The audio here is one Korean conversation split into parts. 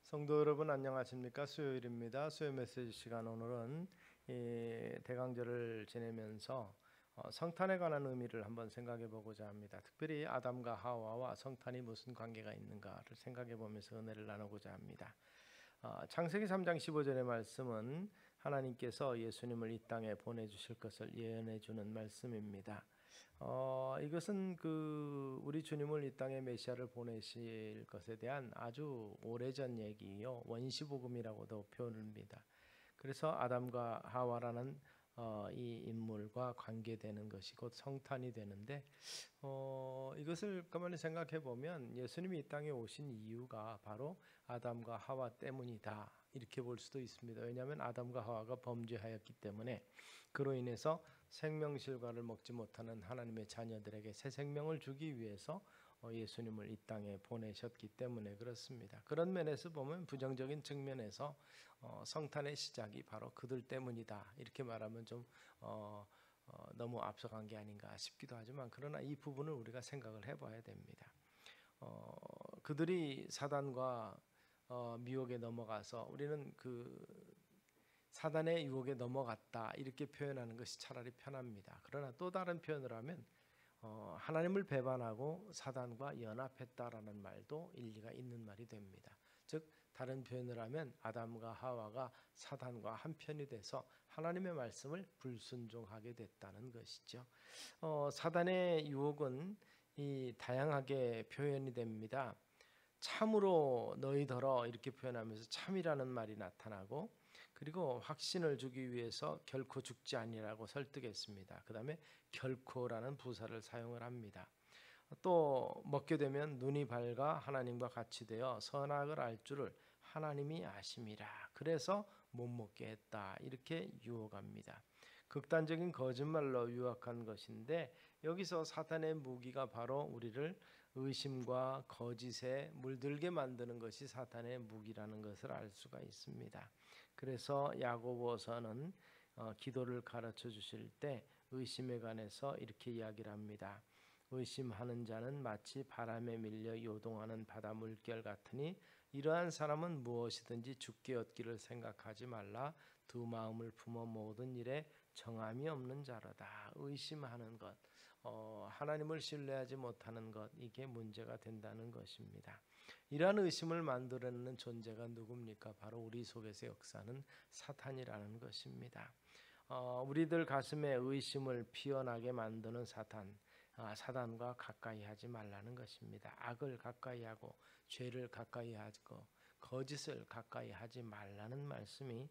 성도 여러분 안녕하십니까? 수요일입니다. 수요 메시지 시간. 오늘은 이 대강절을 지내면서 성탄에 관한 의미를 한번 생각해 보고자 합니다. 특별히 아담과 하와와 성탄이 무슨 관계가 있는가를 생각해 보면서 은혜를 나누고자 합니다. 창세기 3장 15절의 말씀은 하나님께서 예수님을 이 땅에 보내주실 것을 예언해 주는 말씀입니다. 이것은 우리 주님을 이 땅에 메시아를 보내실 것에 대한 아주 오래전 얘기요, 원시복음이라고도 표현합니다. 그래서 아담과 하와라는 이 인물과 관계되는 것이 곧 성탄이 되는데, 이것을 가만히 생각해 보면 예수님이 이 땅에 오신 이유가 바로 아담과 하와 때문이다, 이렇게 볼 수도 있습니다. 왜냐하면 아담과 하와가 범죄하였기 때문에 그로 인해서 생명실과를 먹지 못하는 하나님의 자녀들에게 새 생명을 주기 위해서 예수님을 이 땅에 보내셨기 때문에 그렇습니다. 그런 면에서 보면 부정적인 측면에서 성탄의 시작이 바로 그들 때문이다, 이렇게 말하면 좀 너무 앞서간 게 아닌가 싶기도 하지만, 그러나 이 부분을 우리가 생각을 해봐야 됩니다. 그들이 사단과 미혹에 넘어가서 우리는 사단의 유혹에 넘어갔다, 이렇게 표현하는 것이 차라리 편합니다. 그러나 또 다른 표현을 하면 하나님을 배반하고 사단과 연합했다라는 말도 일리가 있는 말이 됩니다. 즉 다른 표현을 하면 아담과 하와가 사단과 한편이 돼서 하나님의 말씀을 불순종하게 됐다는 것이죠. 사단의 유혹은 다양하게 표현이 됩니다. 참으로 너희더러, 이렇게 표현하면서 참이라는 말이 나타나고, 그리고 확신을 주기 위해서 결코 죽지 아니라고 설득했습니다. 그 다음에 결코라는 부사를 사용을 합니다. 또 먹게 되면 눈이 밝아 하나님과 같이 되어 선악을 알 줄을 하나님이 아심이라, 그래서 못 먹게 했다, 이렇게 유혹합니다. 극단적인 거짓말로 유혹한 것인데, 여기서 사탄의 무기가 바로 우리를 의심과 거짓에 물들게 만드는 것이 사탄의 무기라는 것을 알 수가 있습니다. 그래서 야고보서는 기도를 가르쳐 주실 때 의심에 관해서 이렇게 이야기를 합니다. 의심하는 자는 마치 바람에 밀려 요동하는 바다 물결 같으니 이러한 사람은 무엇이든지 주께 얻기를 생각하지 말라. 두 마음을 품어 모든 일에 정함이 없는 자로다. 의심하는 것, 하나님을 신뢰하지 못하는 것, 이게 문제가 된다는 것입니다. 이러한 의심을 만들어내는 존재가 누굽니까? 바로 우리 속에서 역사하는 사탄이라는 것입니다. 우리들 가슴에 의심을 피어나게 만드는 사단과 가까이 하지 말라는 것입니다. 악을 가까이 하고 죄를 가까이 하고 거짓을 가까이 하지 말라는 말씀이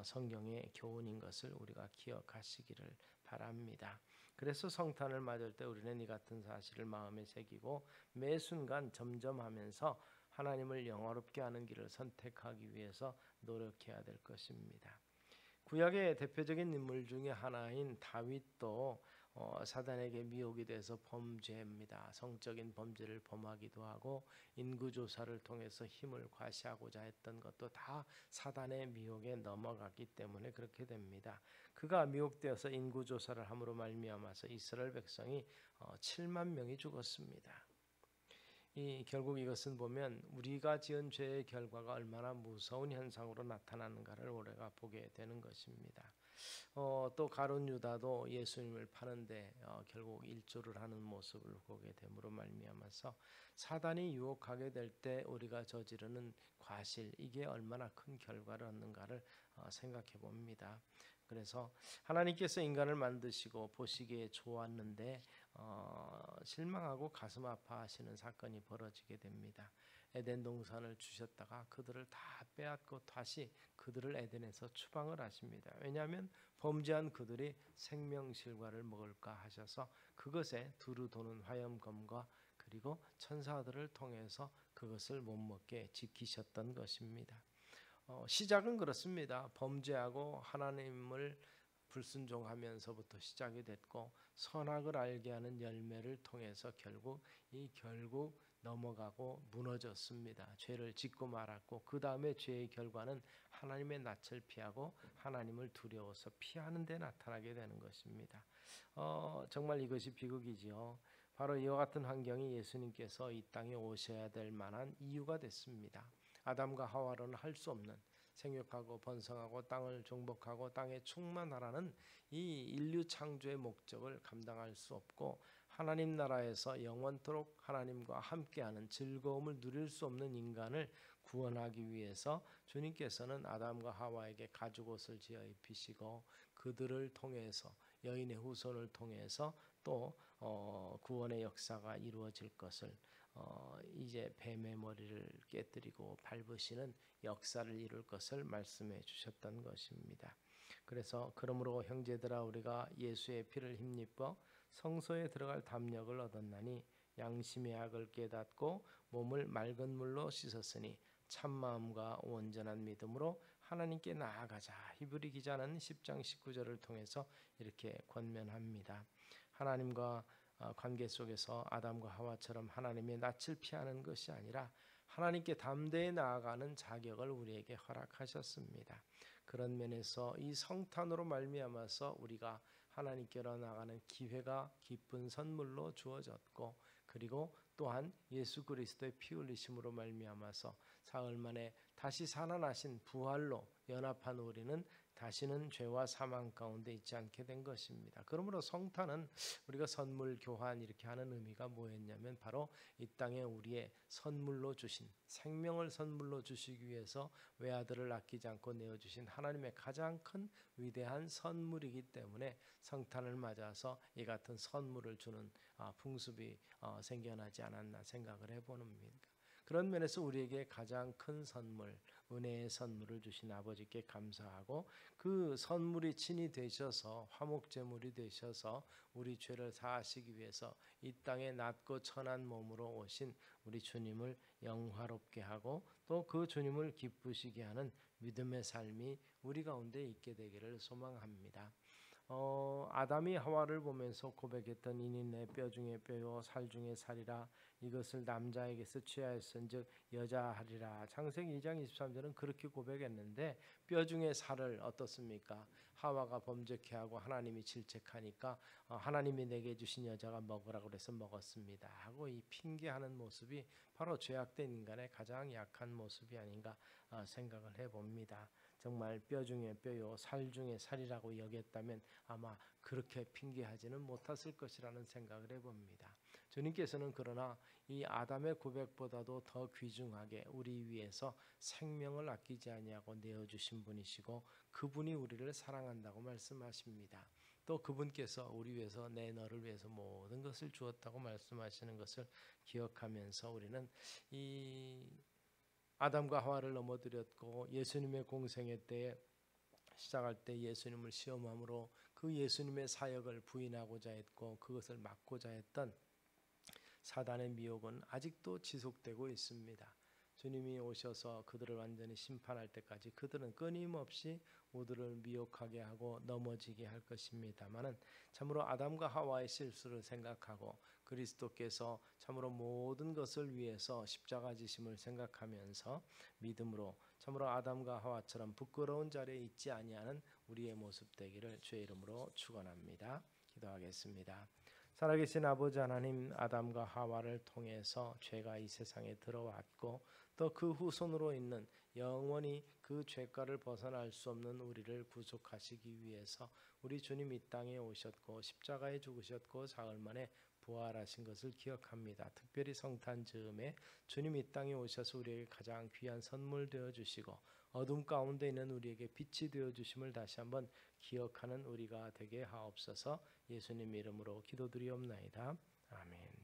성경의 교훈인 것을 우리가 기억하시기를 바랍니다. 그래서 성탄을 맞을 때 우리는 이 같은 사실을 마음에 새기고 매 순간 점점하면서 하나님을 영화롭게 하는 길을 선택하기 위해서 노력해야 될 것입니다. 구약의 대표적인 인물 중에 하나인 다윗도 사단에게 미혹이 돼서 범죄합니다. 성적인 범죄를 범하기도 하고 인구조사를 통해서 힘을 과시하고자 했던 것도 다 사단의 미혹에 넘어갔기 때문에 그렇게 됩니다. 그가 미혹되어서 인구조사를 함으로 말미암아서 이스라엘 백성이 7만 명이 죽었습니다. 결국 이것은 보면 우리가 지은 죄의 결과가 얼마나 무서운 현상으로 나타나는가를 우리가 보게 되는 것입니다. 또 가룟 유다도 예수님을 파는데 결국 일조를 하는 모습을 보게 됨으로 말미암아서 사단이 유혹하게 될 때 우리가 저지르는 과실, 이게 얼마나 큰 결과를 얻는가를 생각해 봅니다. 그래서 하나님께서 인간을 만드시고 보시기에 좋았는데 실망하고 가슴 아파하시는 사건이 벌어지게 됩니다. 에덴 동산을 주셨다가 그들을 다 빼앗고 다시 그들을 에덴에서 추방을 하십니다. 왜냐하면 범죄한 그들이 생명실과를 먹을까 하셔서 그것에 두루 도는 화염검과 그리고 천사들을 통해서 그것을 못 먹게 지키셨던 것입니다. 시작은 그렇습니다. 범죄하고 하나님을 불순종하면서부터 시작이 됐고, 선악을 알게 하는 열매를 통해서 결국 넘어가고 무너졌습니다. 죄를 짓고 말았고, 그 다음에 죄의 결과는 하나님의 낯을 피하고 하나님을 두려워서 피하는 데 나타나게 되는 것입니다. 정말 이것이 비극이지요. 바로 이와 같은 환경이 예수님께서 이 땅에 오셔야 될 만한 이유가 됐습니다. 아담과 하와로는 할 수 없는 생육하고 번성하고 땅을 정복하고 땅에 충만하라는 이 인류 창조의 목적을 감당할 수 없고 하나님 나라에서 영원토록 하나님과 함께하는 즐거움을 누릴 수 없는 인간을 구원하기 위해서 주님께서는 아담과 하와에게 가죽옷을 지어 입히시고 그들을 통해서 여인의 후손을 통해서 또 구원의 역사가 이루어질 것을 이제 뱀의 머리를 깨뜨리고 밟으시는 역사를 이룰 것을 말씀해 주셨던 것입니다. 그래서 그러므로 형제들아 우리가 예수의 피를 힘입어 성소에 들어갈 담력을 얻었나니 양심의 악을 깨닫고 몸을 맑은 물로 씻었으니 참마음과 온전한 믿음으로 하나님께 나아가자. 히브리 기자는 10장 19절을 통해서 이렇게 권면합니다. 하나님과 관계 속에서 아담과 하와처럼 하나님의 낯을 피하는 것이 아니라 하나님께 담대히 나아가는 자격을 우리에게 허락하셨습니다. 그런 면에서 이 성탄으로 말미암아서 우리가 하나님께로 나아가는 기회가 기쁜 선물로 주어졌고 그리고 또한 예수 그리스도의 피 흘리심으로 말미암아서 사흘 만에 다시 살아나신 부활로 연합한 우리는 다시는 죄와 사망 가운데 있지 않게 된 것입니다. 그러므로 성탄은 우리가 선물 교환 이렇게 하는 의미가 뭐였냐면 바로 이 땅에 우리의 선물로 주신 생명을 선물로 주시기 위해서 외아들을 아끼지 않고 내어주신 하나님의 가장 큰 위대한 선물이기 때문에 성탄을 맞아서 이 같은 선물을 주는 풍습이 생겨나지 않았나 생각을 해봅니다. 그런 면에서 우리에게 가장 큰 선물, 은혜의 선물을 주신 아버지께 감사하고 그 선물이 친히 되셔서 화목제물이 되셔서 우리 죄를 사하시기 위해서 이 땅에 낮고 천한 몸으로 오신 우리 주님을 영화롭게 하고 또 그 주님을 기쁘시게 하는 믿음의 삶이 우리 가운데 있게 되기를 소망합니다. 아담이 하와를 보면서 고백했던 이는 내 뼈 중에 뼈요 살 중에 살이라 이것을 남자에게서 취하였은즉 여자하리라. 창세기 2장 23절은 그렇게 고백했는데 뼈 중에 살을 어떻습니까? 하와가 범죄케 하고 하나님이 질책하니까 하나님이 내게 주신 여자가 먹으라고 그래서 먹었습니다 하고 이 핑계하는 모습이 바로 죄악된 인간의 가장 약한 모습이 아닌가 생각을 해봅니다. 정말 뼈 중에 뼈요 살 중에 살이라고 여겼다면 아마 그렇게 핑계하지는 못했을 것이라는 생각을 해봅니다. 주님께서는 그러나 이 아담의 고백보다도 더 귀중하게 우리 위해서 생명을 아끼지 아니하고 내어주신 분이시고 그분이 우리를 사랑한다고 말씀하십니다. 또 그분께서 우리 위해서 내 너를 위해서 모든 것을 주었다고 말씀하시는 것을 기억하면서 우리는 이 아담과 하와를 넘어뜨렸고 예수님의 공생애 때에 시작할 때 예수님을 시험함으로 그 예수님의 사역을 부인하고자 했고 그것을 막고자 했던 사단의 미혹은 아직도 지속되고 있습니다. 주님이 오셔서 그들을 완전히 심판할 때까지 그들은 끊임없이 우리를 미혹하게 하고 넘어지게 할 것입니다마는 참으로 아담과 하와의 실수를 생각하고 그리스도께서 참으로 모든 것을 위해서 십자가 지심을 생각하면서 믿음으로 참으로 아담과 하와처럼 부끄러운 자리에 있지 아니하는 우리의 모습 되기를 주의 이름으로 축원합니다. 기도하겠습니다. 살아계신 아버지 하나님, 아담과 하와를 통해서 죄가 이 세상에 들어왔고 또 그 후손으로 있는 영원히 그 죄가를 벗어날 수 없는 우리를 구속하시기 위해서 우리 주님 이 땅에 오셨고 십자가에 죽으셨고 사흘 만에 부활하신 것을 기억합니다. 특별히 성탄 즈음에 주님 이 땅에 오셔서 우리에게 가장 귀한 선물 되어 주시고 어둠 가운데 있는 우리에게 빛이 되어 주심을 다시 한번 기억하는 우리가 되게 하옵소서. 예수님 이름으로 기도드리옵나이다. 아멘.